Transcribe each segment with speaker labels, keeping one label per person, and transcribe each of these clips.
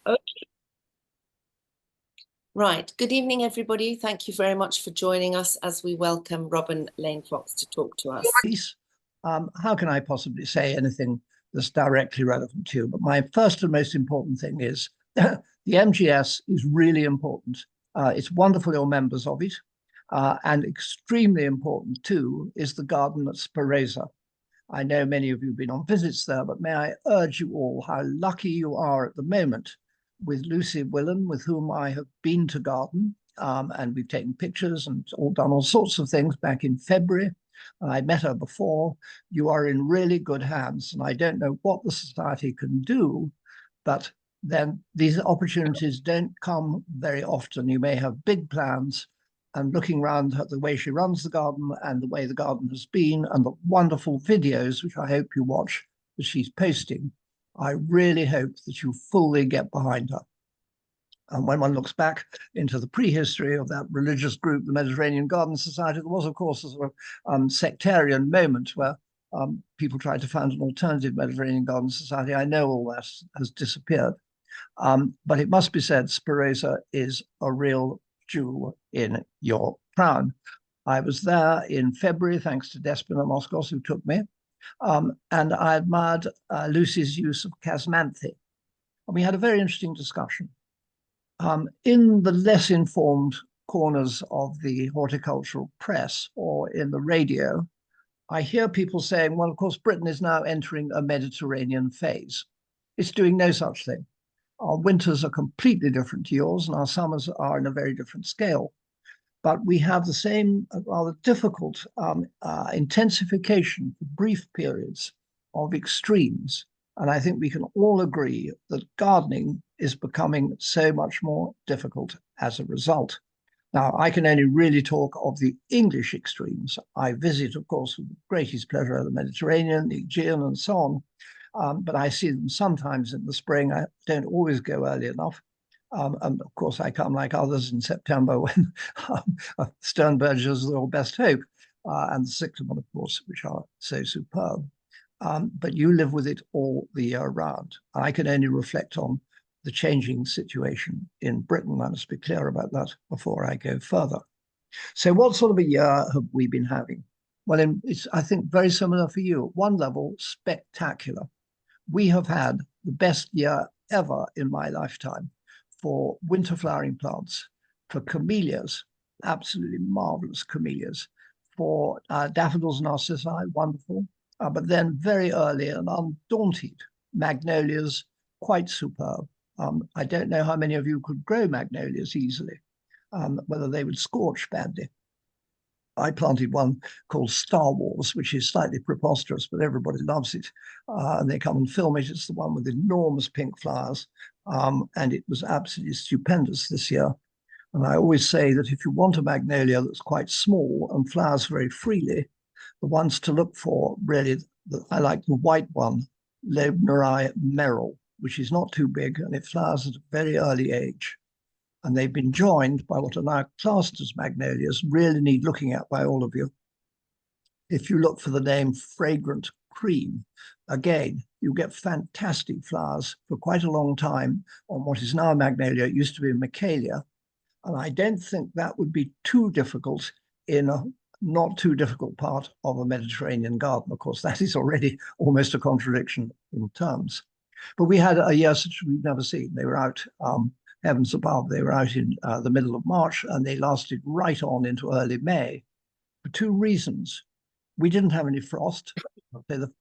Speaker 1: Oh, right. Good evening, everybody. Thank you very much for joining us as we welcome Robin Lane Fox to talk to us.
Speaker 2: How can I possibly say anything that's directly relevant to you? But my first and most important thing is the MGS is really important. It's wonderful you're members of it. And extremely important, too, is the garden at Speresa. I know many of you have been on visits there, but may I urge you all how lucky you are at the moment with Lucy Willen, with whom I have been to garden, and we've taken pictures and done all sorts of things back in February. I met her before. You are in really good hands, and I don't know what the Society can do, but then these opportunities don't come very often. You may have big plans, and looking around at the way she runs the garden and the way the garden has been and the wonderful videos, which I hope you watch, that she's posting, I really hope that you fully get behind her. And when one looks back into the prehistory of that religious group, the Mediterranean Garden Society, there was, of course, a sort of sectarian moment where people tried to found an alternative Mediterranean Garden Society. I know all that has disappeared. But it must be said, Speresa is a real jewel in your crown. I was there in February, thanks to Despina Moskos, who took me, and I admired Lucy's use of Casmanthe. And we had a very interesting discussion. In the less informed corners of the horticultural press or in the radio, I hear people saying, well, of course, Britain is now entering a Mediterranean phase. It's doing no such thing. Our winters are completely different to yours, and our summers are in a very different scale. But we have the same rather difficult intensification for brief periods of extremes. And I think we can all agree that gardening is becoming so much more difficult as a result. Now, I can only really talk of the English extremes. I visit, of course, with the greatest pleasure the Mediterranean, the Aegean, and so on. But I see them sometimes in the spring. I don't always go early enough. And of course, I come like others in September when Sternberger's Your Best Hope and the cyclamen, of course, which are so superb. But you live with it all the year round. I can only reflect on the changing situation in Britain. I must be clear about that before I go further. So what sort of a year have we been having? Well, it's, I think, very similar for you. At one level, spectacular. We have had the best year ever in my lifetime for winter flowering plants, for camellias, absolutely marvelous camellias, for daffodils and narcissi, wonderful, but then very early and undaunted magnolias, quite superb. I don't know how many of you could grow magnolias easily, whether they would scorch badly. I planted one called Star Wars, which is slightly preposterous, but everybody loves it. And they come and film it. It's the one with enormous pink flowers. And it was absolutely stupendous this year. And I always say that if you want a magnolia that's quite small and flowers very freely, the ones to look for, really, I like the white one, Lobneri Merrill, which is not too big, and it flowers at a very early age. And they've been joined by what are now classed as magnolias, really need looking at by all of you. If you look for the name Fragrant Cream, again, you get fantastic flowers for quite a long time on what is now a magnolia. It used to be a Michaelia. And I don't think that would be too difficult in a not too difficult part of a Mediterranean garden. Of course, that is already almost a contradiction in terms. But we had a year such we've never seen. They were out, heavens above, they were out in the middle of March, and they lasted right on into early May for two reasons. We didn't have any frost. The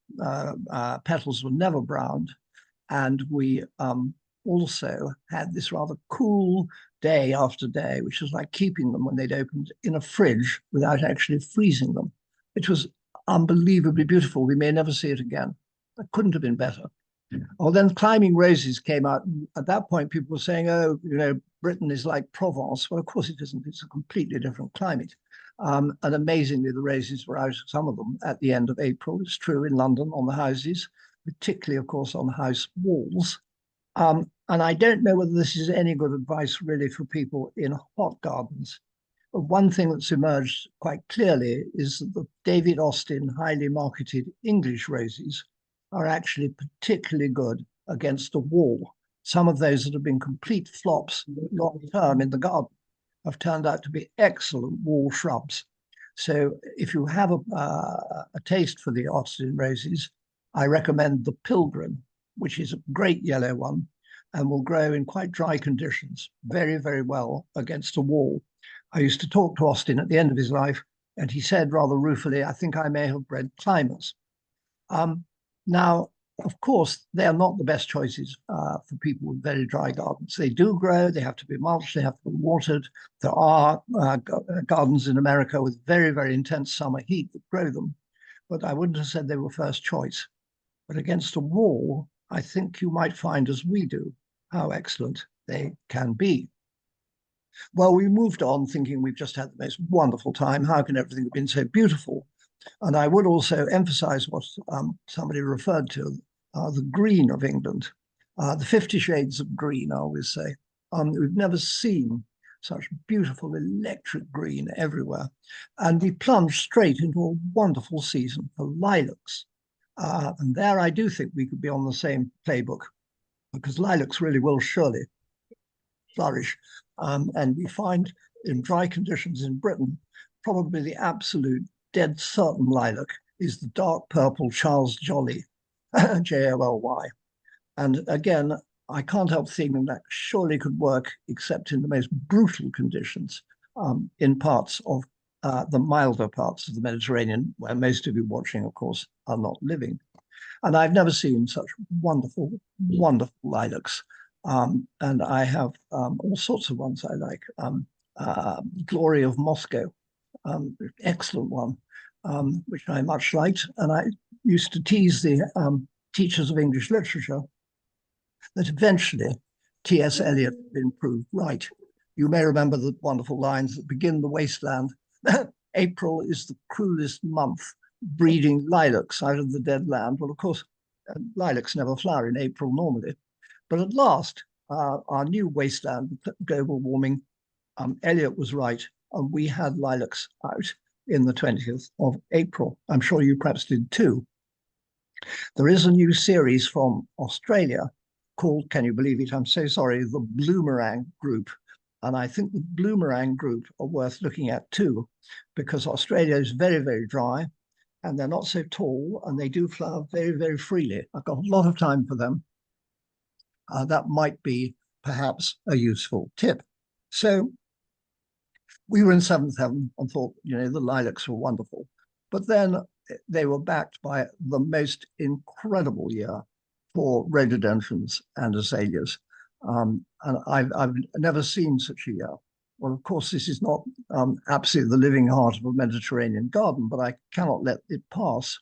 Speaker 2: petals were never browned. And we also had this rather cool day after day, which was like keeping them when they'd opened in a fridge without actually freezing them. It was unbelievably beautiful. We may never see it again. It couldn't have been better. Well, then climbing roses came out. And at that point, people were saying, oh, you know, Britain is like Provence. Well, of course it isn't. It's a completely different climate. And amazingly, the roses were out, some of them, at the end of April. It's true in London on the houses, particularly, of course, on house walls. And I don't know whether this is any good advice really for people in hot gardens. But one thing that's emerged quite clearly is that the David Austin highly marketed English roses are actually particularly good against a wall. Some of those that have been complete flops long term in the garden have turned out to be excellent wall shrubs. So if you have a taste for the Austin roses, I recommend the Pilgrim, which is a great yellow one and will grow in quite dry conditions very, very well against a wall. I used to talk to Austin at the end of his life, and he said rather ruefully, I think I may have bred climbers. Now, of course, they are not the best choices for people with very dry gardens. They do grow, they have to be mulched, they have to be watered. There are gardens in America with very, very intense summer heat that grow them, but I wouldn't have said they were first choice. But against a wall, I think you might find, as we do, how excellent they can be. Well, we moved on thinking we've just had the most wonderful time. How can everything have been so beautiful? And I would also emphasize what somebody referred to, the green of England, the 50 shades of green, I always say. We've never seen such beautiful electric green everywhere. And we plunged straight into a wonderful season for lilacs. And there I do think we could be on the same playbook, because lilacs really will surely flourish. And we find in dry conditions in Britain, probably the absolute dead certain lilac is the dark purple Charles Jolly, Jolly. And again, I can't help thinking that surely could work, except in the most brutal conditions, in parts of the milder parts of the Mediterranean, where most of you watching, of course, are not living. And I've never seen such wonderful, wonderful lilacs. And I have all sorts of ones I like. Glory of Moscow, excellent one, which I much liked. And I used to tease the teachers of English literature that eventually T.S. Eliot had been proved right. You may remember the wonderful lines that begin the wasteland. April is the cruelest month, breeding lilacs out of the dead land. Well, of course, lilacs never flower in April normally. But at last, our new wasteland, global warming, Eliot was right, and we had lilacs out in the 20th of April. I'm sure you perhaps did too. There is a new series from Australia called, can you believe it, I'm so sorry, the Bloomerang Group. And I think the Bloomerang Group are worth looking at too, because Australia is very, very dry, and they're not so tall, and they do flower very, very freely. I've got a lot of time for them. That might be perhaps a useful tip. So we were in seventh heaven and thought, you know, the lilacs were wonderful. But then they were backed by the most incredible year for rhododendrons and azaleas. And I've never seen such a year. Well, of course, this is not absolutely the living heart of a Mediterranean garden, but I cannot let it pass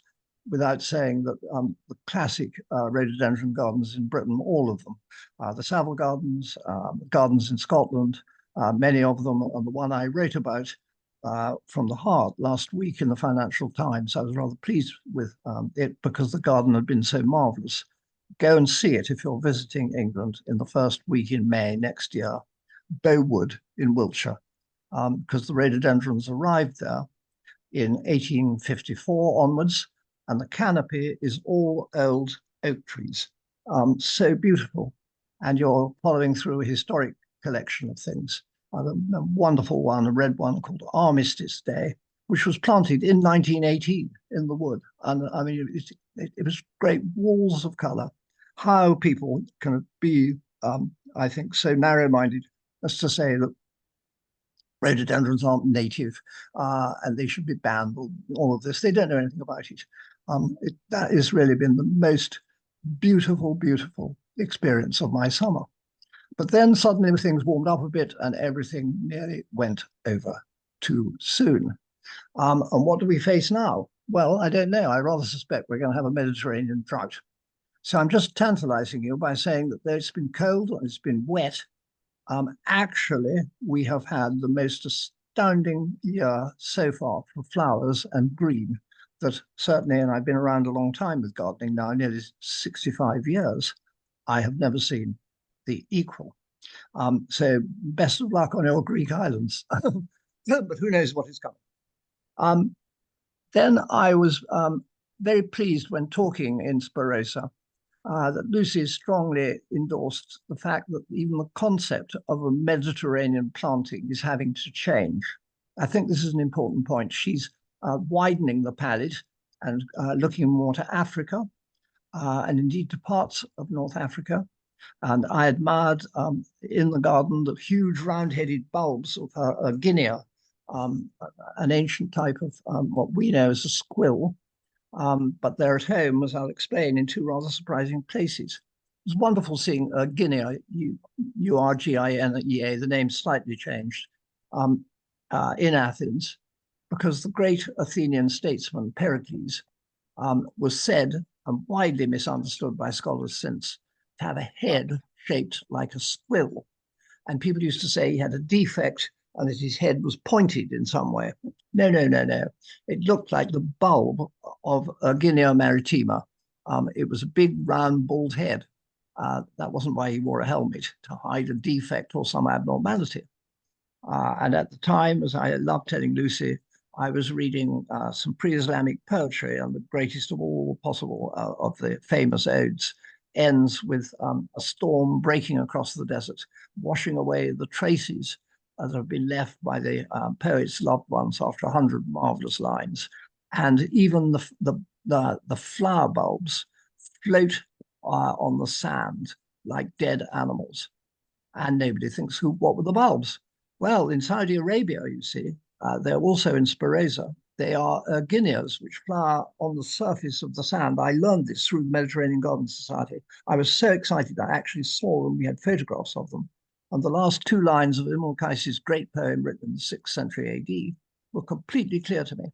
Speaker 2: without saying that the classic rhododendron gardens in Britain, all of them, the Savile Gardens, gardens in Scotland, many of them, and the one I wrote about from the heart last week in the Financial Times, I was rather pleased with it because the garden had been so marvelous. Go and see it if you're visiting England in the first week in May next year, Bowood in Wiltshire, because the rhododendrons arrived there in 1854 onwards, and the canopy is all old oak trees. So beautiful. And you're following through a historic collection of things. A wonderful one, a red one called Armistice Day, which was planted in 1918 in the wood. And I mean, it was great walls of color. How people can be, I think, so narrow-minded as to say that rhododendrons aren't native and they should be banned, all of this. They don't know anything about it. That has really been the most beautiful, beautiful experience of my summer. But then suddenly things warmed up a bit and everything nearly went over too soon. And what do we face now? Well, I don't know. I rather suspect we're going to have a Mediterranean drought. So I'm just tantalizing you by saying that it's been cold and it's been wet. Actually, we have had the most astounding year so far for flowers and green that certainly, and I've been around a long time with gardening now, nearly 65 years, I have never seen the equal. So best of luck on your Greek islands, but who knows what is coming. Then I was very pleased when talking in Sparosa that Lucy strongly endorsed the fact that even the concept of a Mediterranean planting is having to change. I think this is an important point. She's widening the palette and looking more to Africa and indeed to parts of North Africa. And I admired in the garden the huge round-headed bulbs of Guinea, an ancient type of what we know as a squill. But they're at home, as I'll explain, in two rather surprising places. It was wonderful seeing Guinea, Urginea, the name slightly changed, in Athens, because the great Athenian statesman Pericles was said and widely misunderstood by scholars since to have a head shaped like a squill. And people used to say he had a defect and that his head was pointed in some way. No, no, no, no. It looked like the bulb of Guinea maritima. It was a big, round, bald head. That wasn't why he wore a helmet, to hide a defect or some abnormality. And at the time, as I love telling Lucy, I was reading some pre-Islamic poetry, and the greatest of all possible of the famous odes ends with a storm breaking across the desert, washing away the traces that have been left by the poet's loved ones after 100 marvelous lines. And even the flower bulbs float on the sand like dead animals. And nobody thinks, what were the bulbs? Well, in Saudi Arabia, you see, they're also in Spereza. They are Guineas, which flower on the surface of the sand. I learned this through the Mediterranean Garden Society. I was so excited, I actually saw them. We had photographs of them. And the last two lines of Imre Kais's great poem written in the 6th century AD were completely clear to me.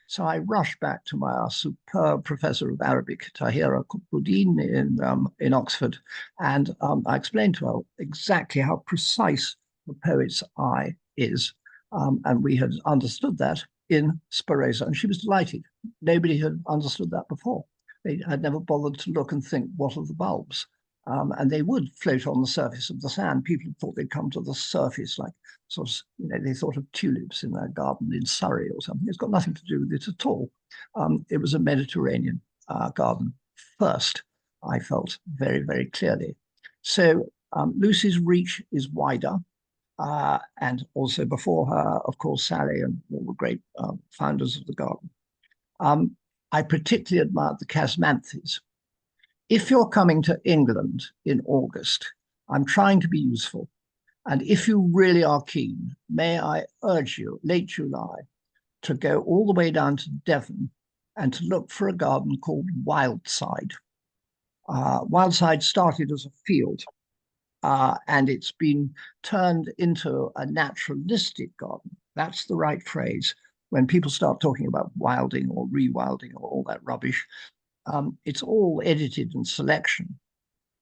Speaker 2: So I rushed back to my superb professor of Arabic, Tahira Kutbuddin in Oxford, and I explained to her exactly how precise the poet's eye is. And we had understood that in Spereza, and she was delighted. Nobody had understood that before. They had never bothered to look and think, what are the bulbs? And they would float on the surface of the sand. People thought they'd come to the surface, like sort of, they thought of tulips in their garden in Surrey or something. It's got nothing to do with it at all. It was a Mediterranean garden first, I felt very, very clearly. So Lucy's reach is wider. And also before her, of course, Sally and all the great founders of the garden. I particularly admired the Casmanthes. If you're coming to England in August, I'm trying to be useful. And if you really are keen, may I urge you, late July, to go all the way down to Devon and to look for a garden called Wildside. Wildside started as a field, and it's been turned into a naturalistic garden. That's the right phrase. When people start talking about wilding or rewilding or all that rubbish, it's all edited and selection.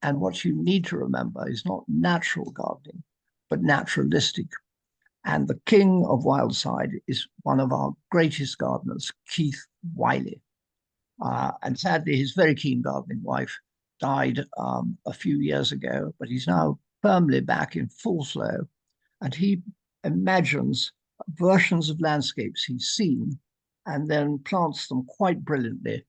Speaker 2: And what you need to remember is not natural gardening, but naturalistic. And the king of Wildside is one of our greatest gardeners, Keith Wiley. And sadly, his very keen gardening wife died a few years ago, but he's now firmly back in full flow. And he imagines versions of landscapes he's seen and then plants them quite brilliantly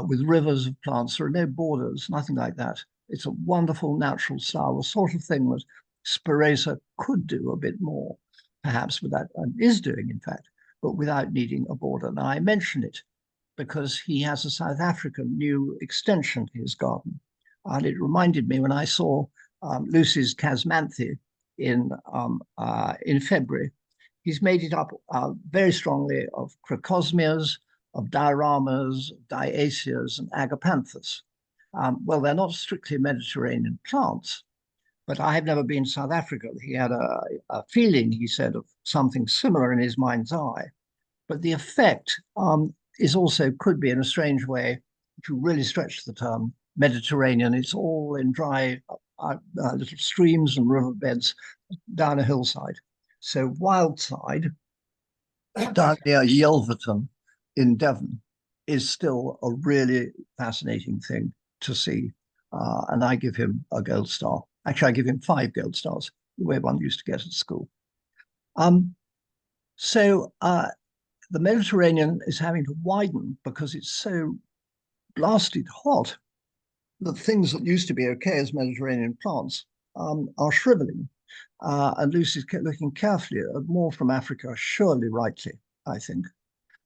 Speaker 2: with rivers of plants. There are no borders, nothing like that. It's a wonderful natural style, the sort of thing that Spereza could do a bit more, perhaps with that, and is doing, in fact, but without needing a border. Now, I mention it because he has a South African new extension to his garden. And it reminded me when I saw Lucy's Casmanthe in February. He's made it up very strongly of crocosmias, of dioramas, diaceas, and agapanthus. Well, they're not strictly Mediterranean plants, but I have never been to South Africa. He had a feeling, he said, of something similar in his mind's eye. But the effect is also, could be in a strange way, if you really stretch the term, Mediterranean. It's all in dry little streams and riverbeds down a hillside. So Wildside, down near Yelverton in Devon, is still a really fascinating thing to see. And I give him a gold star. Actually, I give him 5 gold stars, the way one used to get at school. So the Mediterranean is having to widen because it's so blasted hot. the things that used to be okay as Mediterranean plants are shriveling. And Lucy's looking carefully at more from Africa, surely rightly, I think.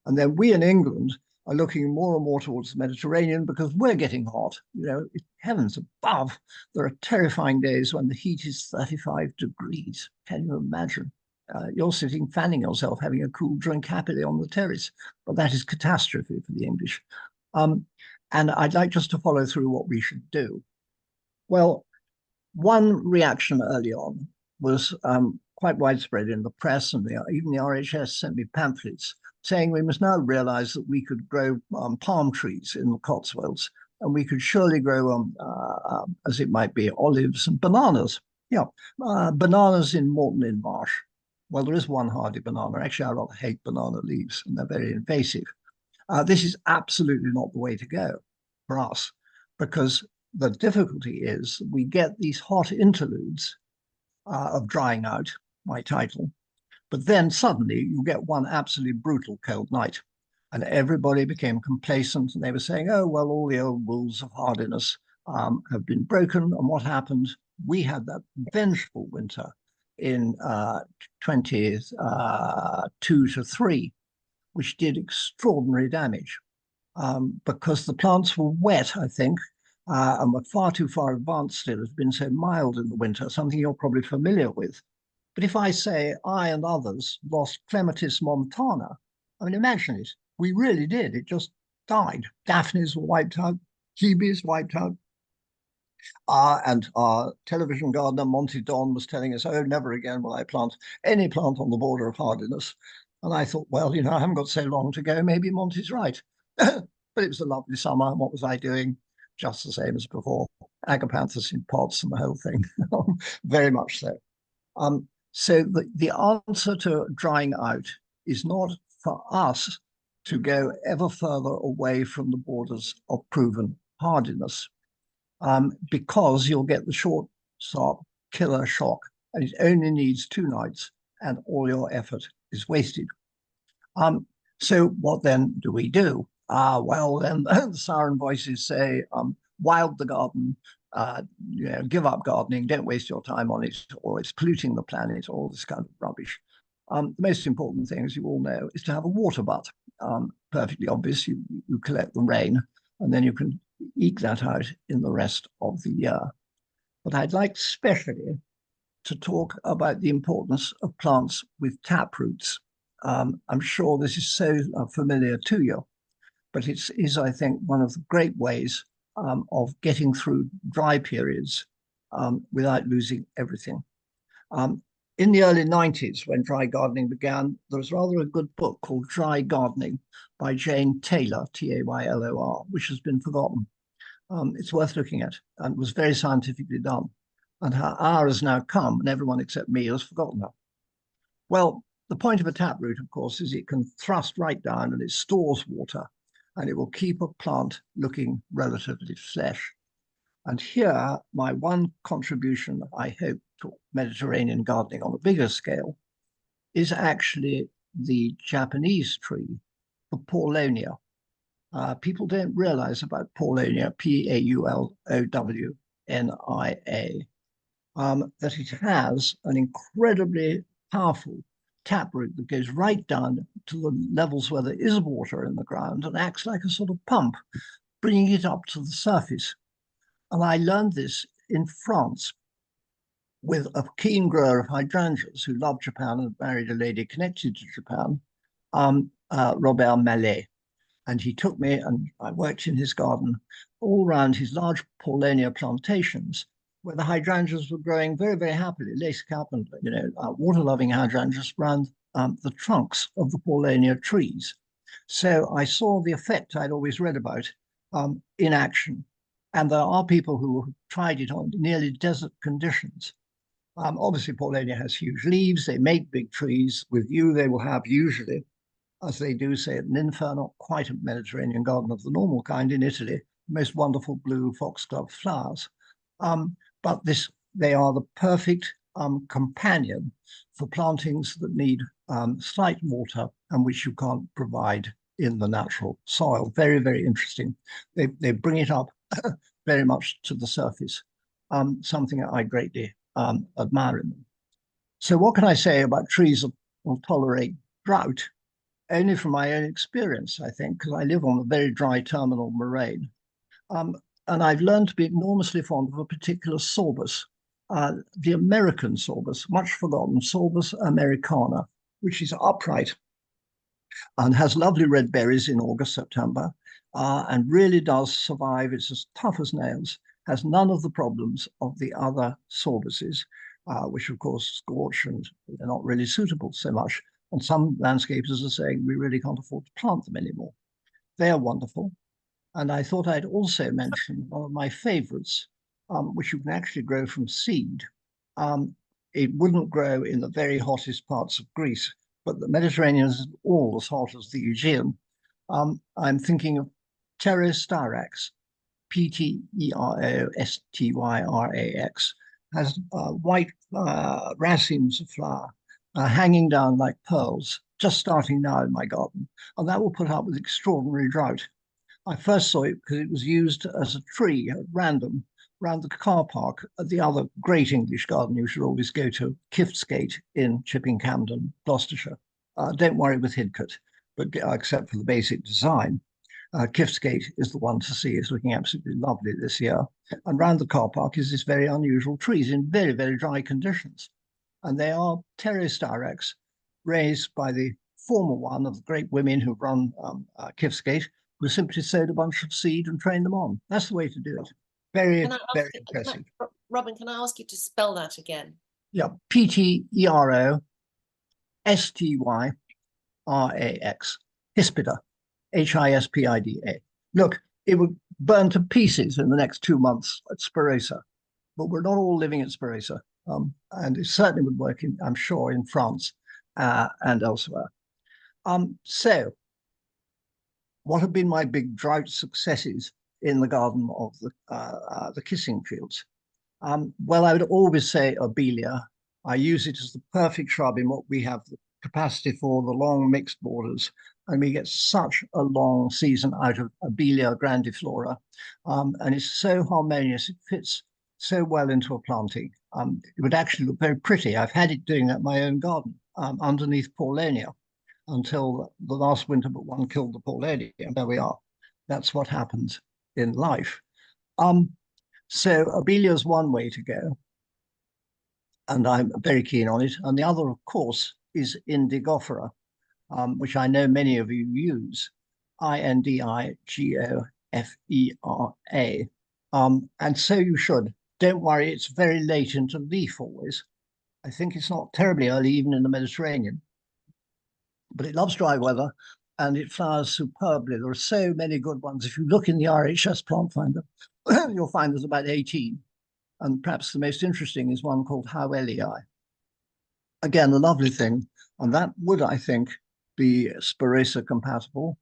Speaker 2: And then we in England are looking more and more towards the Mediterranean because we're getting hot. You know, heavens above, there are terrifying days when the heat is 35 degrees. Can you imagine? You're sitting fanning yourself, having a cool drink happily on the terrace. But that is catastrophe for the English. And I'd like just to follow through what we should do. Well, one reaction early on was quite widespread in the press, and even the RHS sent me pamphlets saying we must now realize that we could grow palm trees in the Cotswolds, and we could surely grow, as it might be, olives and bananas. Yeah, bananas in Morton-in-Marsh. Well, there is one hardy banana. Actually, I rather hate banana leaves, and they're very invasive. This is absolutely not the way to go for us, because the difficulty is we get these hot interludes of drying out, my title, but then suddenly you get one absolutely brutal cold night, and everybody became complacent, and they were saying, oh, well, all the old rules of hardiness have been broken. And what happened? We had that vengeful winter in 22 to 3, which did extraordinary damage because the plants were wet, I think, and were far too far advanced still. It has been so mild in the winter, something you're probably familiar with. But if I say I and others lost Clematis montana, I mean, imagine it. We really did. It just died. Daphnes were wiped out, Hebes wiped out. And our television gardener, Monty Don, was telling us, oh, never again will I plant any plant on the border of hardiness. And I thought, well, you know, I haven't got so long to go. Maybe Monty's right. But it was a lovely summer. And what was I doing? Just the same as before. Agapanthus in pots and the whole thing. Very much so. So the answer to drying out is not for us to go ever further away from the borders of proven hardiness, because you'll get the short, sharp killer shock, and it only needs 2 nights, and all your effort is wasted. So what then do we do? Well, then the siren voices say, wild the garden, you know, give up gardening, don't waste your time on it, or it's polluting the planet, all this kind of rubbish. The most important thing, as you all know, is to have a water butt. Perfectly obvious, you collect the rain, and then you can eke that out in the rest of the year. But I'd like especially to talk about the importance of plants with tap roots. I'm sure this is so familiar to you, but it is, I think, one of the great ways of getting through dry periods without losing everything. In the early 90s, when dry gardening began, there was rather a good book called Dry Gardening by Jane Taylor, Taylor, which has been forgotten. It's worth looking at, and was very scientifically done. And her hour has now come, and everyone except me has forgotten her. Well, the point of a taproot, of course, is it can thrust right down and it stores water, and it will keep a plant looking relatively fresh. And here, my one contribution, I hope, to Mediterranean gardening on a bigger scale is actually the Japanese tree, the Paulownia. People don't realize about Paulownia, Paulownia, that it has an incredibly powerful taproot that goes right down to the levels where there is water in the ground and acts like a sort of pump, bringing it up to the surface. And I learned this in France with a keen grower of hydrangeas who loved Japan and married a lady connected to Japan, Robert Mallet. And he took me, and I worked in his garden all around his large Paulownia plantations, where the hydrangeas were growing very, very happily, lace cap and, you know, water-loving hydrangeas around the trunks of the Paulownia trees. So I saw the effect I'd always read about in action. And there are people who have tried it on nearly desert conditions. Obviously, Paulownia has huge leaves. They make big trees. With you, they will have usually, as they do say at Ninfa, not quite a Mediterranean garden of the normal kind in Italy, most wonderful blue foxglove flowers. But they are the perfect companion for plantings that need slight water and which you can't provide in the natural soil. Very, very interesting. They bring it up very much to the surface, something I greatly admire in them. So what can I say about trees that will tolerate drought? Only from my own experience, I think, because I live on a very dry terminal moraine. And I've learned to be enormously fond of a particular sorbus, the American sorbus, much forgotten, Sorbus americana, which is upright and has lovely red berries in August, September, and really does survive. It's as tough as nails, has none of the problems of the other sorbuses, which of course scorch and they're not really suitable so much. And some landscapers are saying we really can't afford to plant them anymore. They are wonderful. And I thought I'd also mention one of my favorites, which you can actually grow from seed. It wouldn't grow in the very hottest parts of Greece, but the Mediterranean is all as hot as the Aegean. I'm thinking of Pterostyrax, Pterostyrax, has white racemes of flower hanging down like pearls, just starting now in my garden. And that will put up with extraordinary drought. I first saw it because it was used as a tree at random around the car park at the other great English garden you should always go to, Kiftsgate in Chipping Campden, Gloucestershire. Don't worry with Hidcote, but except for the basic design. Kiftsgate is the one to see. It's looking absolutely lovely this year. And round the car park is this very unusual trees in very, very dry conditions. And they are Pterostyrax, raised by the former one of the great women who run Kiftsgate, who simply sowed a bunch of seed and trained them on. That's the way to do it. Very, very impressive.
Speaker 1: Robin, can I ask you to spell that again?
Speaker 2: Yeah, Pterostyrax, Hispida, Hispida. Look, it would burn to pieces in the next 2 months at Spirosa, but we're not all living at Spirosa. And it certainly would work, I'm sure, in France and elsewhere. So, what have been my big drought successes in the garden of the kissing fields? Well, I would always say Abelia. I use it as the perfect shrub in what we have the capacity for, the long mixed borders, and we get such a long season out of Abelia grandiflora. And it's so harmonious, it fits so well into a planting. It would actually look very pretty. I've had it doing that in my own garden underneath Paulownia until the last winter, but one killed the Paulownia, and there we are. That's what happens in life. So Abelia is one way to go, and I'm very keen on it. And the other, of course, is Indigofera, which I know many of you use, Indigofera. And so you should. Don't worry, it's very late into leaf always. I think it's not terribly early, even in the Mediterranean. But it loves dry weather, and it flowers superbly. There are so many good ones. If you look in the RHS plant finder, you'll find there's about 18. And perhaps the most interesting is one called Howellii. Again, a lovely thing. And that would, I think, be Spirosa compatible.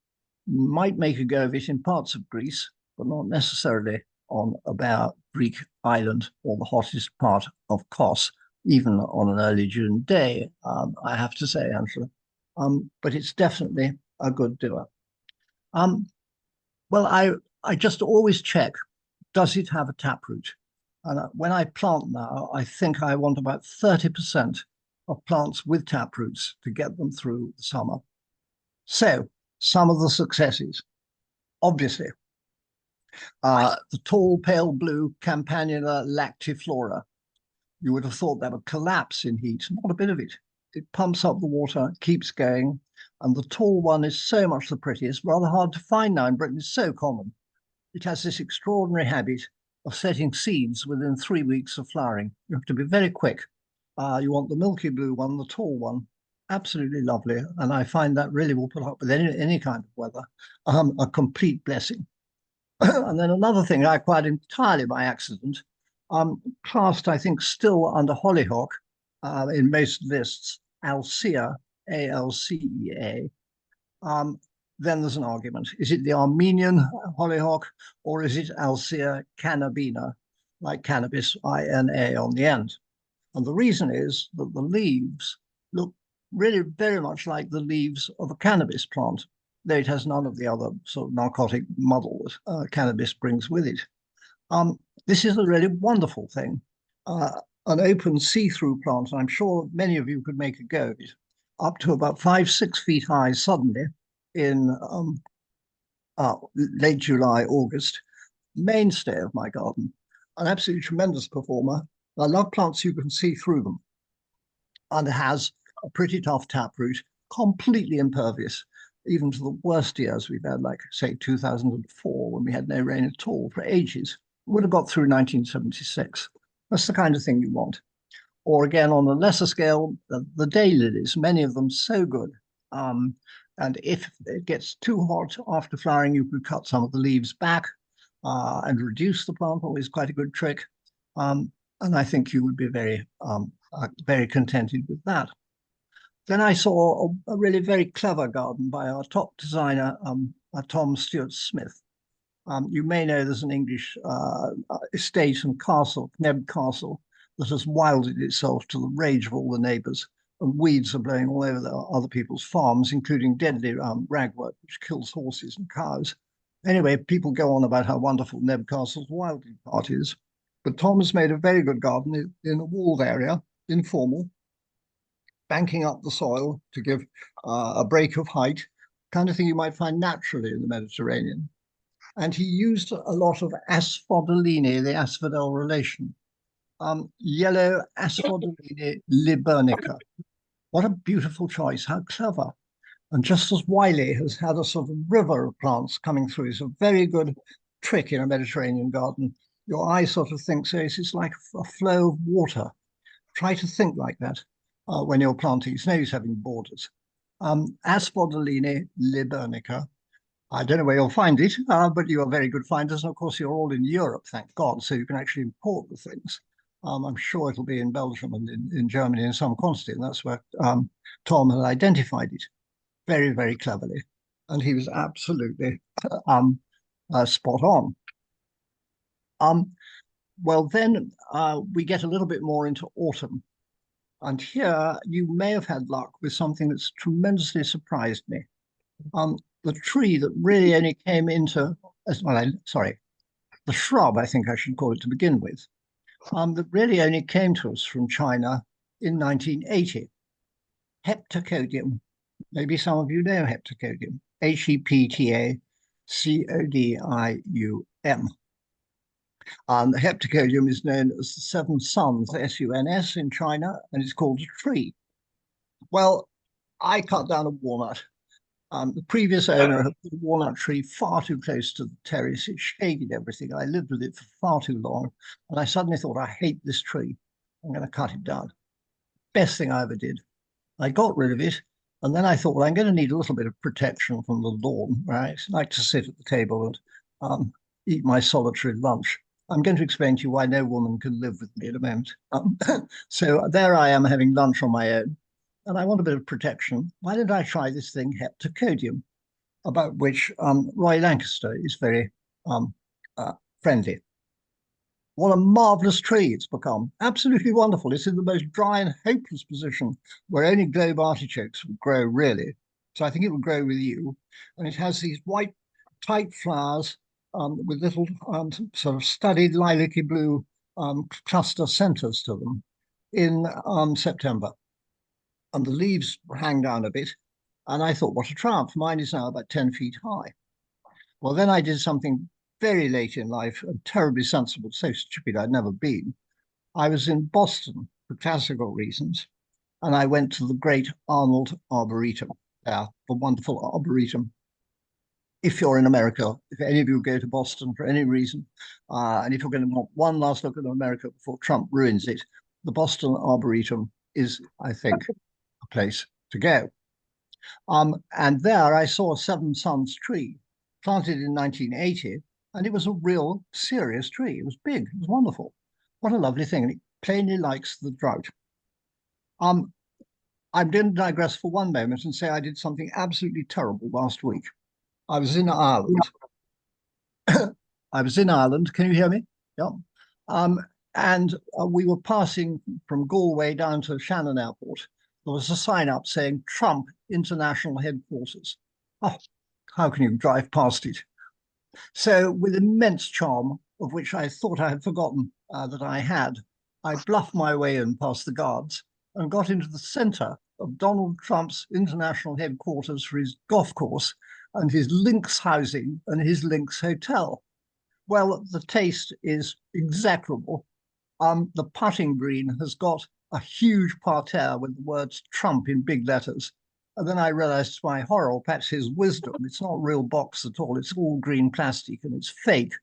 Speaker 2: Might make a go of it in parts of Greece, but not necessarily on a bare Greek island or the hottest part of Kos, even on an early June day, I have to say, Angela. But it's definitely a good doer. Well, I just always check, does it have a taproot? And when I plant now, I think I want about 30% of plants with taproots to get them through the summer. So some of the successes, obviously, the tall pale blue Campanula lactiflora. You would have thought that would collapse in heat, not a bit of it. It pumps up the water, keeps going, and the tall one is so much the prettiest, rather hard to find now in Britain, it's so common. It has this extraordinary habit of setting seeds within 3 weeks of flowering. You have to be very quick. You want the milky blue one, the tall one, absolutely lovely. And I find that really will put up with any kind of weather, a complete blessing. And then another thing I acquired entirely by accident, classed, I think, still under hollyhock in most lists, Alcea, Alcea. Then there's an argument. Is it the Armenian hollyhock, or is it Alcea cannabina, like cannabis, INA on the end? And the reason is that the leaves look really very much like the leaves of a cannabis plant, though it has none of the other sort of narcotic muddle that cannabis brings with it. This is a really wonderful thing. An open see-through plant, and I'm sure many of you could make a go of it, up to about 5-6 feet high suddenly in late July, August. Mainstay of my garden, an absolutely tremendous performer. I love plants you can see through them, and has a pretty tough taproot, completely impervious, even to the worst years we've had, like, say, 2004, when we had no rain at all for ages. Would have got through 1976. That's the kind of thing you want. Or again, on a lesser scale, the daylilies, many of them so good. And if it gets too hot after flowering, you could cut some of the leaves back and reduce the plant, always quite a good trick. And I think you would be very, very contented with that. Then I saw a really very clever garden by our top designer, Tom Stuart Smith. You may know there's an English estate and castle, Neb Castle, that has wilded itself to the rage of all the neighbours, and weeds are blowing all over other people's farms, including deadly ragwort, which kills horses and cows. Anyway, people go on about how wonderful Neb Castle's wilding part is, but Tom has made a very good garden in a walled area, informal, banking up the soil to give a break of height, kind of thing you might find naturally in the Mediterranean. And he used a lot of asphodeline, the asphodel relation. Yellow asphodeline libernica. What a beautiful choice, how clever. And just as Wiley has had a sort of river of plants coming through, it's a very good trick in a Mediterranean garden. Your eye sort of thinks, it's like a flow of water. Try to think like that when you're planting. It's no use having borders. Asphodeline libernica. I don't know where you'll find it, but you are very good finders. And of course, you're all in Europe, thank God, so you can actually import the things. I'm sure it'll be in Belgium and in Germany in some quantity, and that's where Tom had identified it very, very cleverly. And he was absolutely spot on. Well, then we get a little bit more into autumn. And here you may have had luck with something that's tremendously surprised me. The tree that really only came into, the shrub, I think I should call it to begin with, that really only came to us from China in 1980. Heptacodium. Maybe some of you know Heptacodium. Heptacodium. The Heptacodium is known as the Seven Suns, SUNS, in China, and it's called a tree. Well, I cut down a walnut. The previous owner had put a walnut tree far too close to the terrace. It shaded everything. I lived with it for far too long. And I suddenly thought, I hate this tree. I'm going to cut it down. Best thing I ever did. I got rid of it. And then I thought, well, I'm going to need a little bit of protection from the lawn, right? I like to sit at the table and eat my solitary lunch. I'm going to explain to you why no woman can live with me in a moment. So there I am having lunch on my own. And I want a bit of protection. Why don't I try this thing, Heptacodium, about which Roy Lancaster is very friendly. What a marvelous tree it's become. Absolutely wonderful. It's in the most dry and hopeless position where only globe artichokes would grow, really. So I think it will grow with you. And it has these white, tight flowers with little sort of studied lilac-y blue cluster centers to them in September. And the leaves hang down a bit. And I thought, what a triumph. Mine is now about 10 feet high. Well, then I did something very late in life and terribly sensible, so stupid I'd never been. I was in Boston for classical reasons, and I went to the great Arnold Arboretum, the wonderful Arboretum. If you're in America, if any of you go to Boston for any reason, and if you're going to want one last look at America before Trump ruins it, the Boston Arboretum is, I think, a place to go. And there I saw a Seven Suns tree planted in 1980, and it was a real serious tree. It was big, it was wonderful. What a lovely thing. And it plainly likes the drought. I'm going to digress for one moment and say I did something absolutely terrible last week. I was in Ireland. I was in Ireland. Can you hear me? Yeah. And we were passing from Galway down to Shannon Airport. There was a sign up saying Trump International Headquarters. Oh, how can you drive past it? So with immense charm, of which I thought I had forgotten that I had. I bluffed my way in past the guards and got into the center of Donald Trump's international headquarters for his golf course and his links housing and his links hotel. Well, the taste is execrable. The putting green has got a huge parterre with the words Trump in big letters. And then I realized to my horror, or perhaps his wisdom, it's not real box at all. It's all green plastic and it's fake.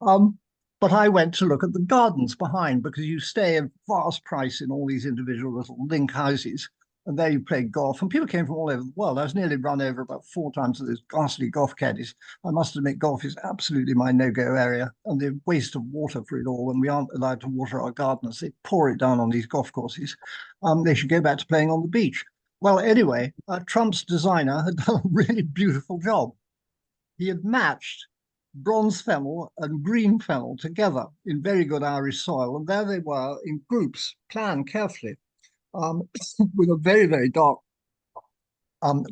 Speaker 2: But I went to look at the gardens behind because you stay a vast price in all these individual little link houses. And there you play golf. And people came from all over the world. I was nearly run over about 4 times with those ghastly golf caddies. I must admit, golf is absolutely my no-go area. And the waste of water for it all. When we aren't allowed to water our gardeners, they pour it down on these golf courses. They should go back to playing on the beach. Well, anyway, Trump's designer had done a really beautiful job. He had matched bronze fennel and green fennel together in very good Irish soil. And there they were in groups, planned carefully, with a very, very dark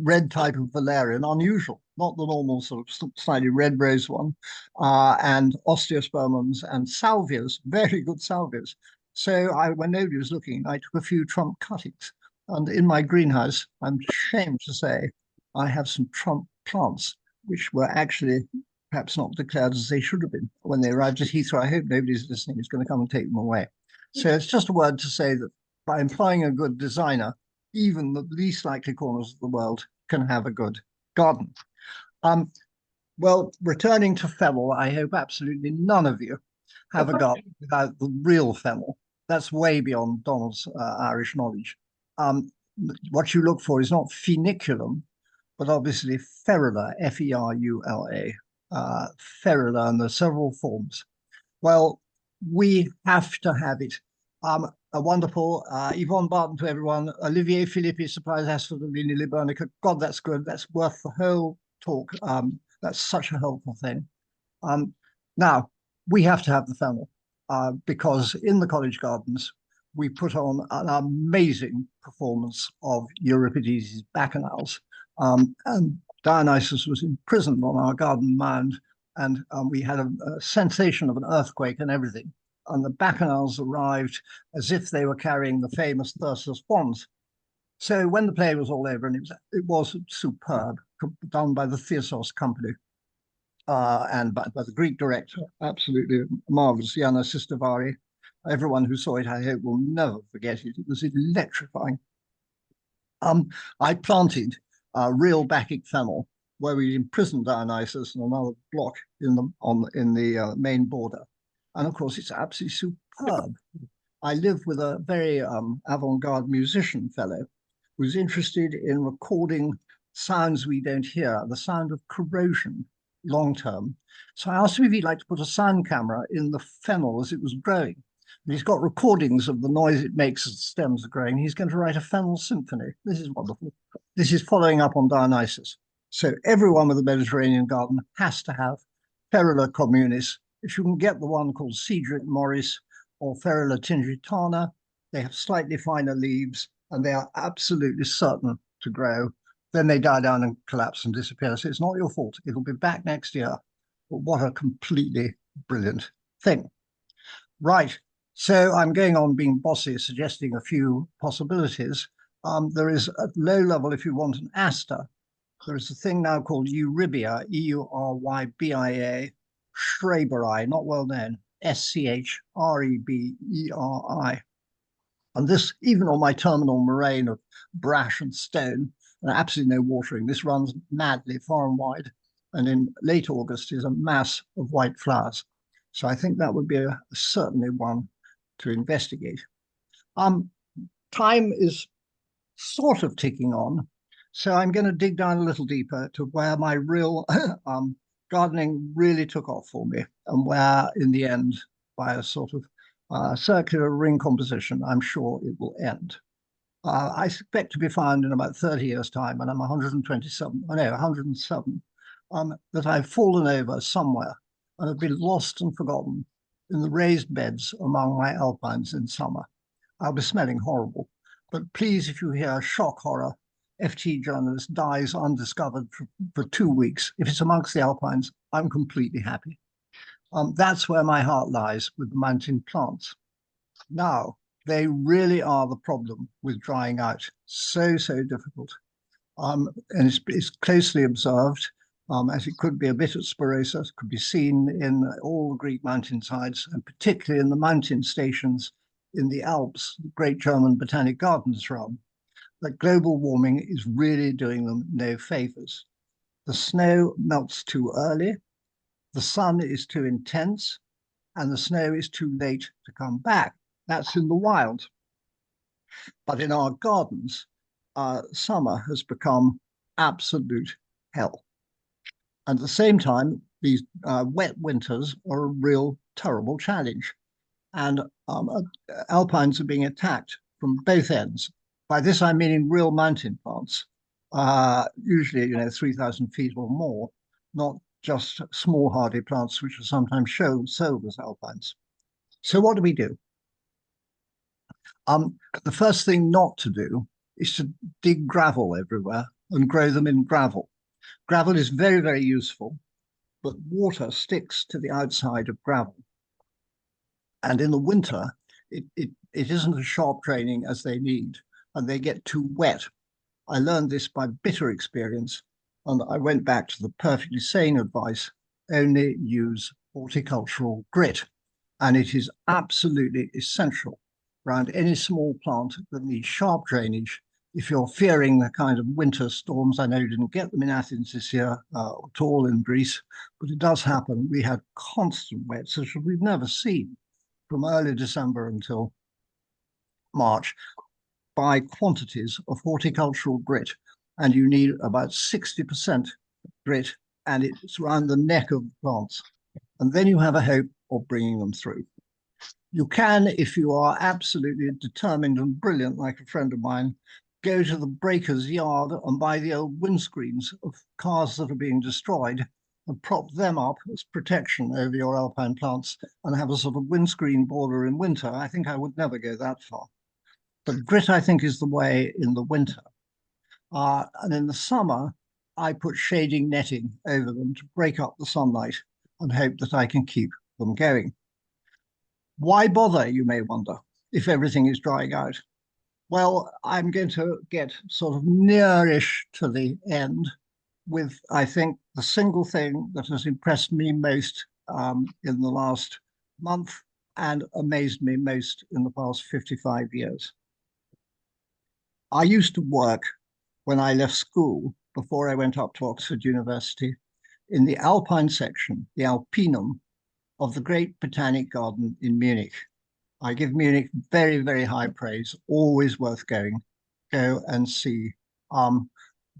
Speaker 2: red type of valerian, unusual, not the normal sort of slightly red rose one, and osteospermums and salvias, very good salvias. So when nobody was looking, I took a few Trump cuttings. And in my greenhouse, I'm ashamed to say, I have some Trump plants, which were actually perhaps not declared as they should have been when they arrived at Heathrow. I hope nobody's listening is going to come and take them away. So it's just a word to say that by employing a good designer, even the least likely corners of the world can have a good garden. Well, returning to fennel, I hope absolutely none of you have a garden without the real fennel. That's way beyond Donald's Irish knowledge. What you look for is not funiculum, but obviously ferula, F-E-R-U-L-A, ferula, and there's several forms. Well, we have to have it. A wonderful Yvonne Barton to everyone. Olivier Philippi supplies Asphodylina liburnica. God, that's good. That's worth the whole talk. That's such a helpful thing. Now, we have to have the fennel because in the college gardens, we put on an amazing performance of Euripides' Bacchanals. And Dionysus was imprisoned on our garden mound, and we had a sensation of an earthquake and everything. And the Bacchanals arrived as if they were carrying the famous Thyrsus wands. So when the play was all over, and it was superb, done by the Thyrsos company and by the Greek director, absolutely marvelous, Yana Sistovari. Everyone who saw it, I hope, will never forget it. It was electrifying. I planted real Bacchic fennel where we imprisoned Dionysus and another block in the main border. And of course, it's absolutely superb. I live with a very avant-garde musician fellow who's interested in recording sounds we don't hear, the sound of corrosion long-term. So I asked him if he'd like to put a sound camera in the fennel as it was growing. And he's got recordings of the noise it makes as the stems are growing. He's going to write a fennel symphony. This is wonderful. This is following up on Dionysus. So everyone with a Mediterranean garden has to have Ferula communis. If you can get the one called Cedric Morris or Ferula tingitana, they have slightly finer leaves and they are absolutely certain to grow. Then they die down and collapse and disappear. So it's not your fault. It'll be back next year. But what a completely brilliant thing. Right. So I'm going on being bossy, suggesting a few possibilities. There is at low level, if you want an aster, there is a thing now called Eurybia, E-U-R-Y-B-I-A, Schreberi, not well known, S-C-H-R-E-B-E-R-I. And this, even on my terminal moraine of brash and stone, and absolutely no watering, this runs madly far and wide. And in late August is a mass of white flowers. So I think that would be certainly one to investigate. Time is sort of ticking on. So I'm going to dig down a little deeper to where my real gardening really took off for me and where in the end, by a sort of circular ring composition, I'm sure it will end. I expect to be found in about 30 years' time, and I'm 127, no, 107, that I've fallen over somewhere and have been lost and forgotten in the raised beds among my alpines in summer. I'll be smelling horrible, but please, if you hear shock horror, FT journalist dies undiscovered for 2 weeks. If it's amongst the alpines, I'm completely happy. That's where my heart lies with the mountain plants. Now, they really are the problem with drying out. So, so difficult. And it's closely observed, as it could be a bit at Spirosa, could be seen in all the Greek mountainsides, and particularly in the mountain stations in the Alps, the great German botanic gardens run, that global warming is really doing them no favors. The snow melts too early, the sun is too intense, and the snow is too late to come back. That's in the wild. But in our gardens, summer has become absolute hell. And at the same time, these wet winters are a real terrible challenge. And alpines are being attacked from both ends. By this, I'm meaning real mountain plants, usually, 3,000 feet or more, not just small hardy plants, which are sometimes sold as alpines. So what do we do? The first thing not to do is to dig gravel everywhere and grow them in gravel. Gravel is very, very useful, but water sticks to the outside of gravel. And in the winter, it isn't as sharp draining as they need, and they get too wet. I learned this by bitter experience, and I went back to the perfectly sane advice: only use horticultural grit. And it is absolutely essential around any small plant that needs sharp drainage. If you're fearing the kind of winter storms, I know you didn't get them in Athens this year at all in Greece, but it does happen. We had constant wet, such as we've never seen from early December until March, by quantities of horticultural grit. And you need about 60% grit, and it's around the neck of the plants. And then you have a hope of bringing them through. You can, if you are absolutely determined and brilliant, like a friend of mine, go to the breaker's yard and buy the old windscreens of cars that are being destroyed and prop them up as protection over your alpine plants and have a sort of windscreen border in winter. I think I would never go that far. But grit, I think, is the way in the winter. And in the summer, I put shading netting over them to break up the sunlight and hope that I can keep them going. Why bother, you may wonder, if everything is drying out? Well, I'm going to get sort of nearish to the end with, I think, the single thing that has impressed me most in the last month and amazed me most in the past 55 years. I used to work when I left school, before I went up to Oxford University, in the Alpine section, the Alpinum, of the great botanic garden in Munich. I give Munich very, very high praise, always worth going. Go and see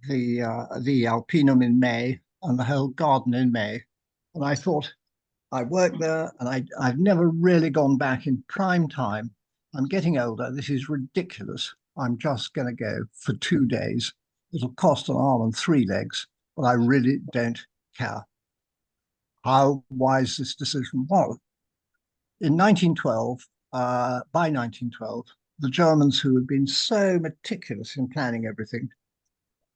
Speaker 2: the Alpinum in May and the whole garden in May. And I thought, I worked there and I've never really gone back in prime time. I'm getting older. This is ridiculous. I'm just going to go for 2 days. It'll cost an arm and 3 legs, but I really don't care. How wise this decision was. In 1912, by 1912, the Germans, who had been so meticulous in planning everything,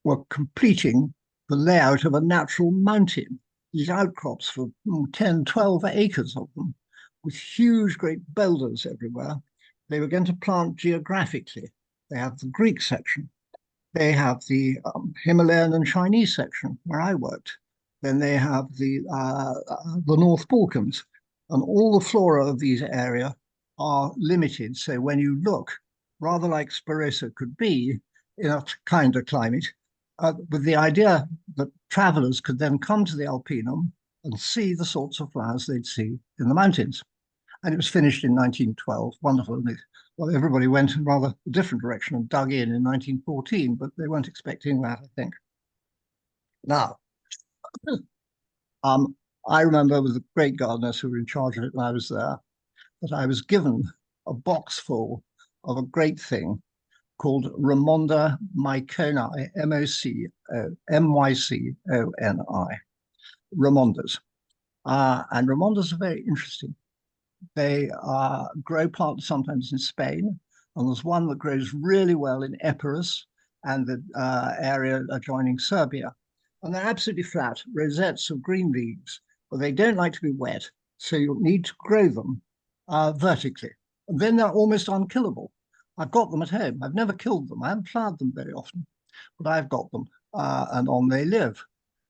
Speaker 2: were completing the layout of a natural mountain, these outcrops for 10, 12 acres of them, with huge, great boulders everywhere. They were going to plant geographically. They have the Greek section. They have the Himalayan and Chinese section, where I worked. Then they have the North Balkans. And all the flora of these areas are limited. So when you look, rather like Spirosa could be in a kind of climate, with the idea that travelers could then come to the Alpinum and see the sorts of flowers they'd see in the mountains. And it was finished in 1912. Wonderful. Well, everybody went in rather a different direction and dug in 1914, but they weren't expecting that, I think. Now, I remember with the great gardeners who were in charge of it when I was there, that I was given a box full of a great thing called Ramonda myconi, M-Y-C-O-N-I, Ramondas. And Ramondas are very interesting. They grow plants sometimes in Spain, and there's one that grows really well in Epirus and the area adjoining Serbia. And they're absolutely flat, rosettes of green leaves, but they don't like to be wet. So you'll need to grow them vertically. And then they're almost unkillable. I've got them at home. I've never killed them. I haven't flowered them very often, but I've got them, and on they live.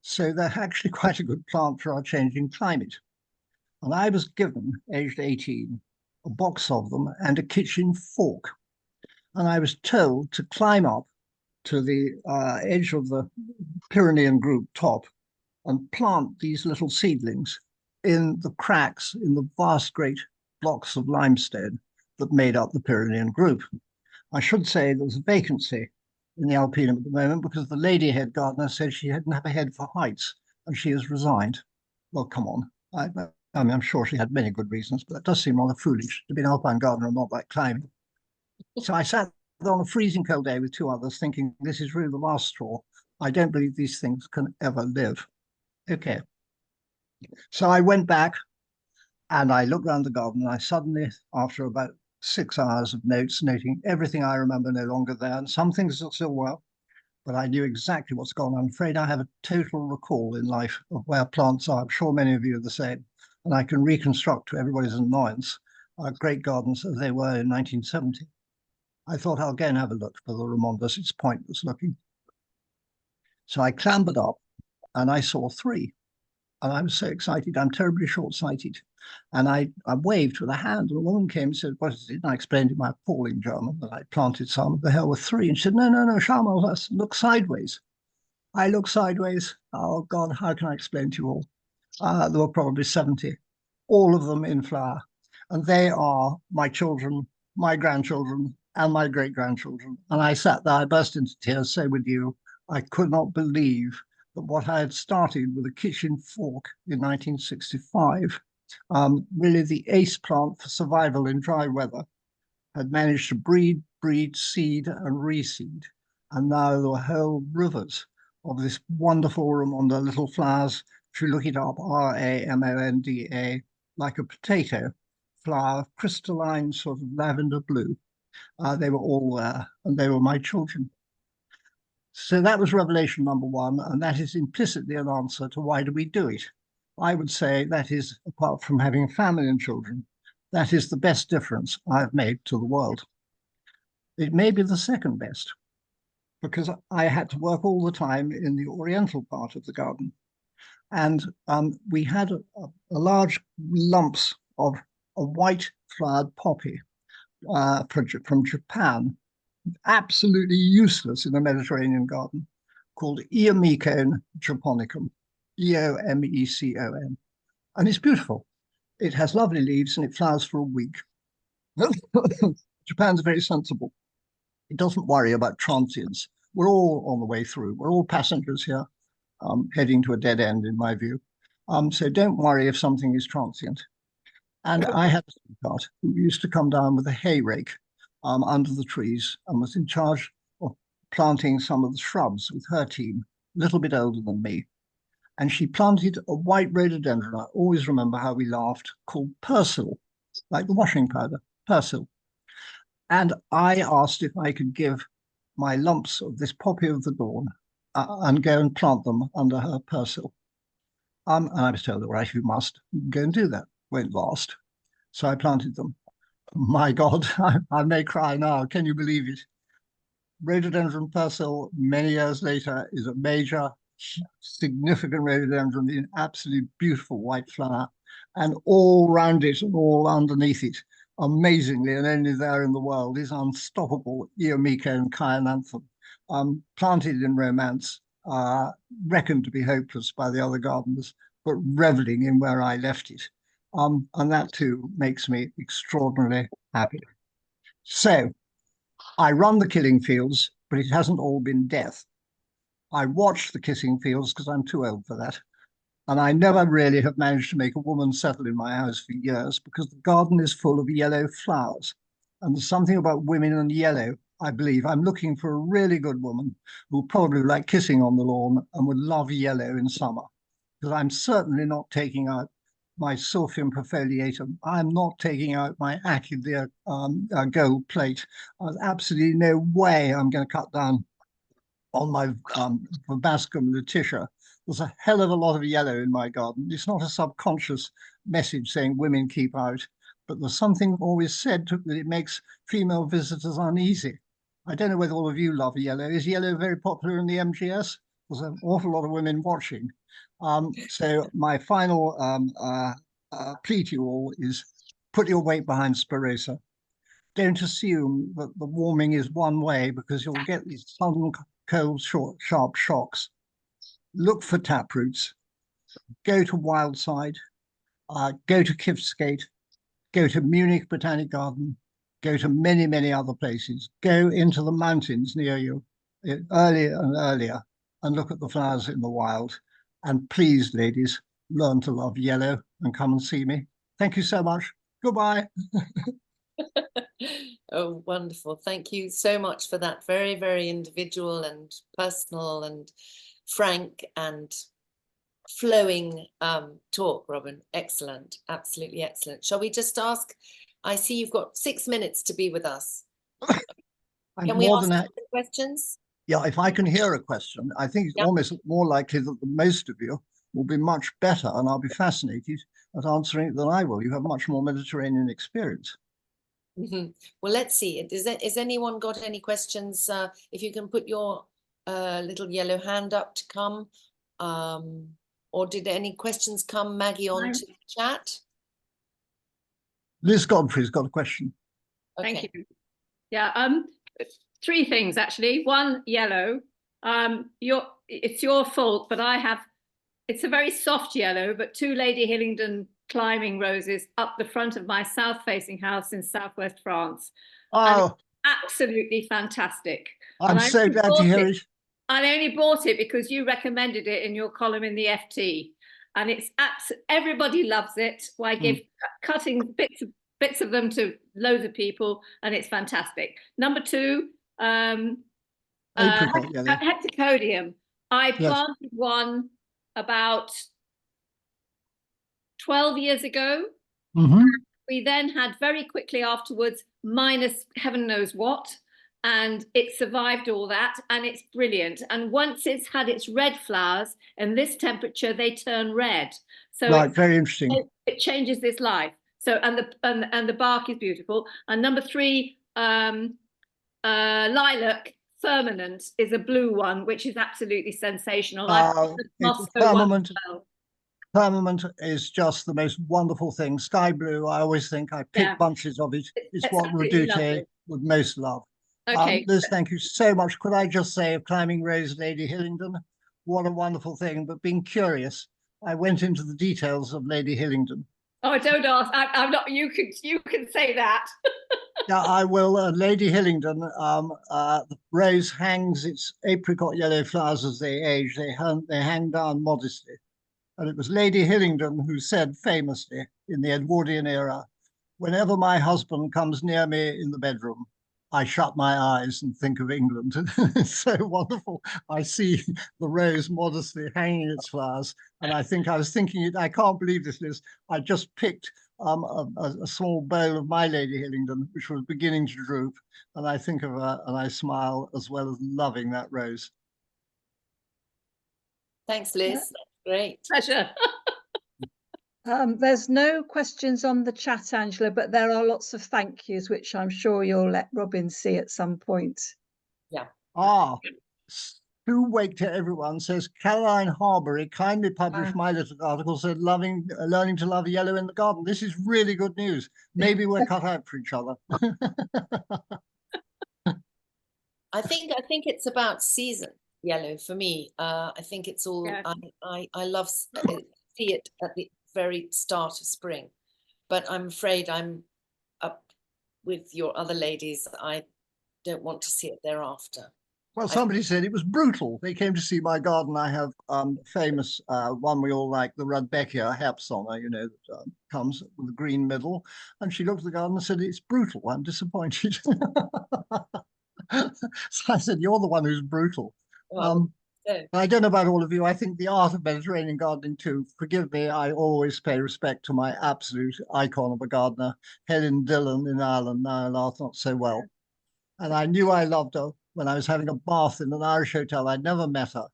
Speaker 2: So they're actually quite a good plant for our changing climate. And I was given, aged 18, a box of them and a kitchen fork. And I was told to climb up to the edge of the Pyrenean group top and plant these little seedlings in the cracks in the vast great blocks of limestone that made up the Pyrenean group. I should say there's a vacancy in the Alpine at the moment because the lady head gardener said she didn't have a head for heights and she has resigned. Well, come on. I mean, I'm sure she had many good reasons, but that does seem rather foolish to be an Alpine gardener and not like climbing. So I sat on a freezing cold day with two others thinking, this is really the last straw. I don't believe these things can ever live. Okay. So I went back and I looked around the garden and I suddenly, after about 6 hours of notes, noting everything I remember no longer there, and some things are still well, but I knew exactly what's gone. I'm afraid I have a total recall in life of where plants are. I'm sure many of you are the same. And I can reconstruct to everybody's annoyance great gardens as they were in 1970. I thought I'll go and have a look for the Ramondus. It's pointless looking. So I clambered up and I saw 3. And I was so excited. I'm terribly short-sighted. And I waved with a hand, and a woman came and said, what is it? And I explained in my appalling German that I planted some. The hell with 3. And she said, no, Charmel, look sideways. I look sideways. Oh, God, how can I explain to you all? There were probably 70, all of them in flower. And they are my children, my grandchildren, and my great-grandchildren. And I sat there, I burst into tears, so would you. I could not believe that what I had started with a kitchen fork in 1965, really the ace plant for survival in dry weather, had managed to breed, seed, and reseed. And now there were whole rivers of this wonderful Ramonda, little flowers. If you look it up, Ramonda, like a potato flower, crystalline sort of lavender blue. They were all there, and they were my children. So that was revelation number 1, and that is implicitly an answer to why do we do it. I would say that is, apart from having family and children, that is the best difference I've made to the world. It may be the second best, because I had to work all the time in the oriental part of the garden. And we had a large lumps of a white flowered poppy from Japan, absolutely useless in a Mediterranean garden, called Eomecon japonicum, Eomecon. And it's beautiful. It has lovely leaves and it flowers for a week. Japan's very sensible. It doesn't worry about transients. We're all on the way through. We're all passengers here, heading to a dead end, in my view. So don't worry if something is transient. And I had a sweetheart who used to come down with a hay rake under the trees and was in charge of planting some of the shrubs with her team, a little bit older than me. And she planted a white rhododendron. I always remember how we laughed, called Persil, like the washing powder, Persil. And I asked if I could give my lumps of this poppy of the dawn and go and plant them under her Persil. And I was told, all right, you must go and do that. Won't last. So I planted them. My God, I may cry now. Can you believe it? Rhododendron Persil, many years later, is a major, significant rhododendron in absolutely beautiful white flower. And all round it and all underneath it, amazingly, and only there in the world, is unstoppable Eomecon Kyananthum, planted in romance, reckoned to be hopeless by the other gardeners, but reveling in where I left it. And that too makes me extraordinarily happy. So I run the killing fields, but it hasn't all been death. I watch the kissing fields because I'm too old for that. And I never really have managed to make a woman settle in my house for years because the garden is full of yellow flowers. And there's something about women and yellow, I believe. I'm looking for a really good woman who probably like kissing on the lawn and would love yellow in summer. Because I'm certainly not taking out my Sylphium perfoliatum. I'm not taking out my Achillea gold plate. There's absolutely no way I'm going to cut down on my Verbascum Letitia, there's a hell of a lot of yellow in my garden. It's not a subconscious message saying women keep out, but there's something always said that it makes female visitors uneasy. I don't know whether all of you love yellow. Is yellow very popular in the MGS? There's an awful lot of women watching. So my final plea to you all is put your weight behind Spirosa. Don't assume that the warming is one way, because you'll get these sudden cold, sharp shocks. Look for taproots. Go to Wildside. Go to Kiftsgate. Go to Munich Botanic Garden. Go to many, many other places. Go into the mountains near you earlier and earlier and look at the flowers in the wild. And please, ladies, learn to love yellow and come and see me. Thank you so much. Goodbye.
Speaker 1: Oh, wonderful. Thank you so much for that very, very individual and personal and frank and flowing talk, Robin. Excellent. Absolutely excellent. Shall we just ask? I see you've got 6 minutes to be with us. Can we ask some questions?
Speaker 2: Yeah, if I can hear a question, I think it's almost more likely that the most of you will be much better, and I'll be fascinated at answering it than I will. You have much more Mediterranean experience.
Speaker 1: Well, let's see. Has anyone got any questions? If you can put your little yellow hand up to come. Or did any questions come, Maggie, onto the chat?
Speaker 2: Liz Godfrey's got a question.
Speaker 1: Okay.
Speaker 3: Thank you. Yeah, 3 things actually. One, yellow. It's your fault, but it's a very soft yellow, but 2 Lady Hillingdon climbing roses up the front of my south-facing house in southwest France.
Speaker 2: Oh,
Speaker 3: absolutely fantastic.
Speaker 2: I'm so glad to hear it.
Speaker 3: I only bought it because you recommended it in your column in the FT, and it's everybody loves it. Well, I give cutting bits of them to loads of people, and it's fantastic. Number 2, heptacodium. I planted one about 12 years ago. We then had very quickly afterwards minus heaven knows what, and it survived all that, and it's brilliant. And once it's had its red flowers, in this temperature they turn red. So
Speaker 2: very interesting.
Speaker 3: It changes its life. So and the bark is beautiful. And number 3, lilac firmament is a blue one, which is absolutely sensational.
Speaker 2: Firmament is just the most wonderful thing. Sky blue, I always think I pick bunches of it. It's what Redoute would most love.
Speaker 3: Okay.
Speaker 2: Liz, thank you so much. Could I just say of climbing rose Lady Hillingdon, what a wonderful thing. But being curious, I went into the details of Lady Hillingdon.
Speaker 3: Oh, don't ask. I'm not. You can say that.
Speaker 2: Yeah, I will. Lady Hillingdon, the rose hangs its apricot yellow flowers as they age. They hang down modestly. And it was Lady Hillingdon who said famously in the Edwardian era, whenever my husband comes near me in the bedroom, I shut my eyes and think of England. It's so wonderful. I see the rose modestly hanging its flowers. And I was thinking, I can't believe this, Liz. I just picked a small bowl of my Lady Hillingdon, which was beginning to droop. And I think of her and I smile, as well as loving that rose.
Speaker 1: Thanks, Liz. Great.
Speaker 3: Pleasure.
Speaker 4: There's no questions on the chat, Angela, but there are lots of thank yous, which I'm sure you'll let Robin see at some point.
Speaker 1: Yeah.
Speaker 2: Sue Wake to everyone says, Caroline Harbury kindly published my little article, said learning to love yellow in the garden. This is really good news. Maybe we're cut out for each other.
Speaker 1: I think it's about season. Yellow for me. I think it's all. I love see it at the very start of spring, but I'm afraid I'm up with your other ladies. I don't want to see it thereafter.
Speaker 2: Well, somebody said it was brutal. They came to see my garden. I have famous one we all like, the Rudbeckia Hapsona, you know, that comes with a green middle. And she looked at the garden and said, it's brutal. I'm disappointed. So I said, you're the one who's brutal. I don't know about all of you. I think the art of Mediterranean gardening too. Forgive me, I always pay respect to my absolute icon of a gardener, Helen Dillon in Ireland, now alas not so well. And I knew I loved her when I was having a bath in an Irish hotel. I'd never met her.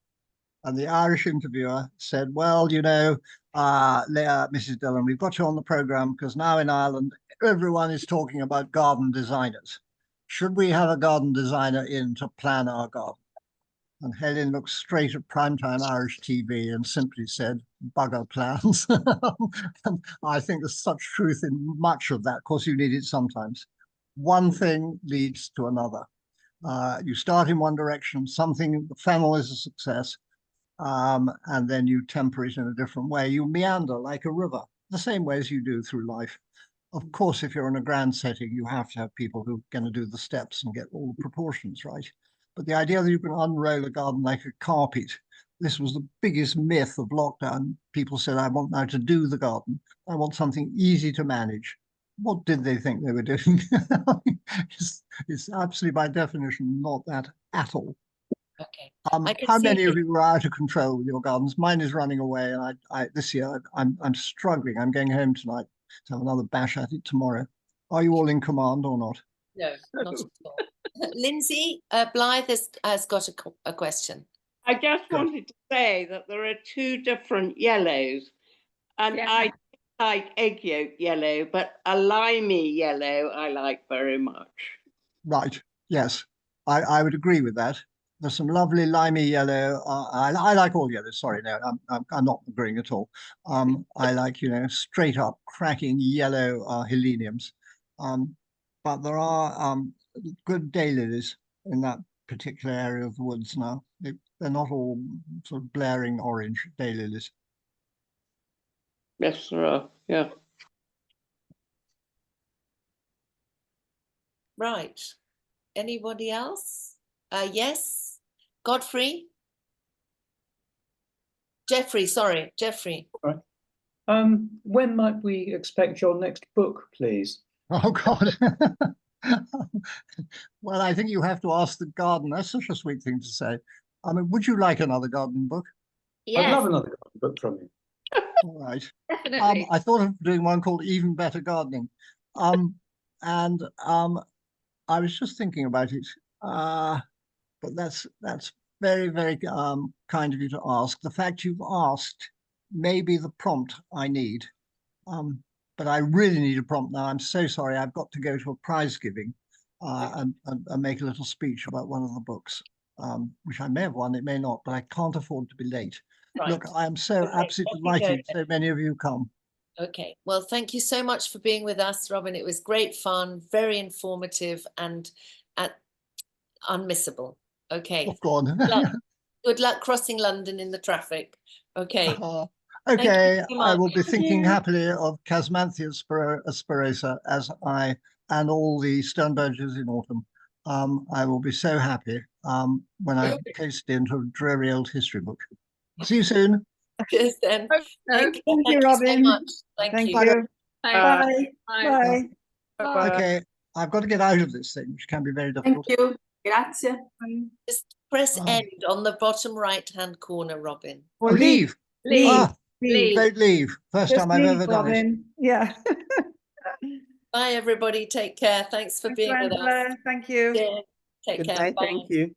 Speaker 2: And the Irish interviewer said, well, you know, Mrs. Dillon, we've got you on the program because now in Ireland, everyone is talking about garden designers. Should we have a garden designer in to plan our garden? And Helen looked straight at primetime Irish TV and simply said, bugger plans. And I think there's such truth in much of that. Of course, you need it sometimes. One thing leads to another. You start in one direction, something, the fennel is a success, and then you temper it in a different way. You meander like a river, the same way as you do through life. Of course, if you're in a grand setting, you have to have people who are going to do the steps and get all the proportions right. But the idea that you can unroll a garden like a carpet, this was the biggest myth of lockdown. People said, I want now to do the garden. I want something easy to manage. What did they think they were doing? It's absolutely, by definition, not that at all.
Speaker 1: Okay.
Speaker 2: How many of you are out of control with your gardens? Mine is running away, and this year I'm struggling. I'm going home tonight to have another bash at it tomorrow. Are you all in command or not?
Speaker 1: No, not at all. Lindsay, Blythe has got a question.
Speaker 5: I just wanted to say that there are two different yellows, and
Speaker 3: Yeah.
Speaker 5: I like egg yolk yellow, but a limey yellow I like very much.
Speaker 2: Right. Yes, I would agree with that. There's some lovely limey yellow. I like all yellows. Sorry, no, I'm not agreeing at all. I like, you know, straight up cracking yellow heleniums. But there are good daylilies in that particular area of the woods now. They're not all sort of blaring orange daylilies.
Speaker 5: Yes, there are. Yeah.
Speaker 1: Right. Anybody else? Yes. Godfrey? Jeffrey, sorry, Jeffrey.
Speaker 6: When might we expect your next book, please?
Speaker 2: Oh, God. Well, I think you have to ask the gardener. That's such a sweet thing to say. I mean, would you like another gardening book?
Speaker 6: I'd
Speaker 3: Yes,
Speaker 6: love another book from you.
Speaker 2: All right.
Speaker 3: definitely.
Speaker 2: I thought of doing one called Even Better Gardening. And I was just thinking about it. But that's very, very kind of you to ask. The fact you've asked may be the prompt I need. But I really need a prompt now. I'm so sorry. I've got to go to a prize giving and make a little speech about one of the books, which I may have won, it may not, but I can't afford to be late.
Speaker 1: Right.
Speaker 2: Look, I am so
Speaker 1: Okay,
Speaker 2: absolutely
Speaker 1: off you
Speaker 2: delighted
Speaker 1: go.
Speaker 2: so many of you come.
Speaker 1: Okay, well, thank you so much for being with us, Robin. It was great fun, very informative and unmissable. Okay,
Speaker 2: Oh, God.
Speaker 1: good luck crossing London in the traffic. Okay,
Speaker 2: Okay,
Speaker 1: so
Speaker 2: I will
Speaker 1: much.
Speaker 2: be thinking
Speaker 4: you.
Speaker 2: happily of Casmanthia spirosa as and all the Sternbergers in autumn. I will be so happy when I paste into a dreary old history book. See you soon.
Speaker 1: Cheers then.
Speaker 3: No,
Speaker 1: Thank
Speaker 4: you,
Speaker 1: so
Speaker 4: Robin.
Speaker 1: much. Thank
Speaker 4: Thank
Speaker 1: you.
Speaker 4: you.
Speaker 3: Bye.
Speaker 4: Bye.
Speaker 3: Bye.
Speaker 4: Bye.
Speaker 2: Okay, I've got to get out of this thing, which can be very difficult.
Speaker 7: Thank you. Grazie.
Speaker 1: Just press
Speaker 2: Oh.
Speaker 1: end on the bottom right-hand corner, Robin.
Speaker 2: Oh, leave.
Speaker 3: Leave.
Speaker 2: Ah,
Speaker 3: Leave.
Speaker 2: don't leave. First
Speaker 4: Just
Speaker 2: time I've
Speaker 4: leave,
Speaker 2: ever done it.
Speaker 4: Robin. Yeah.
Speaker 1: Bye, everybody. Take care. Thanks for being with us.
Speaker 4: Thank you.
Speaker 1: Cheers. Take care. Bye.
Speaker 7: Thank you.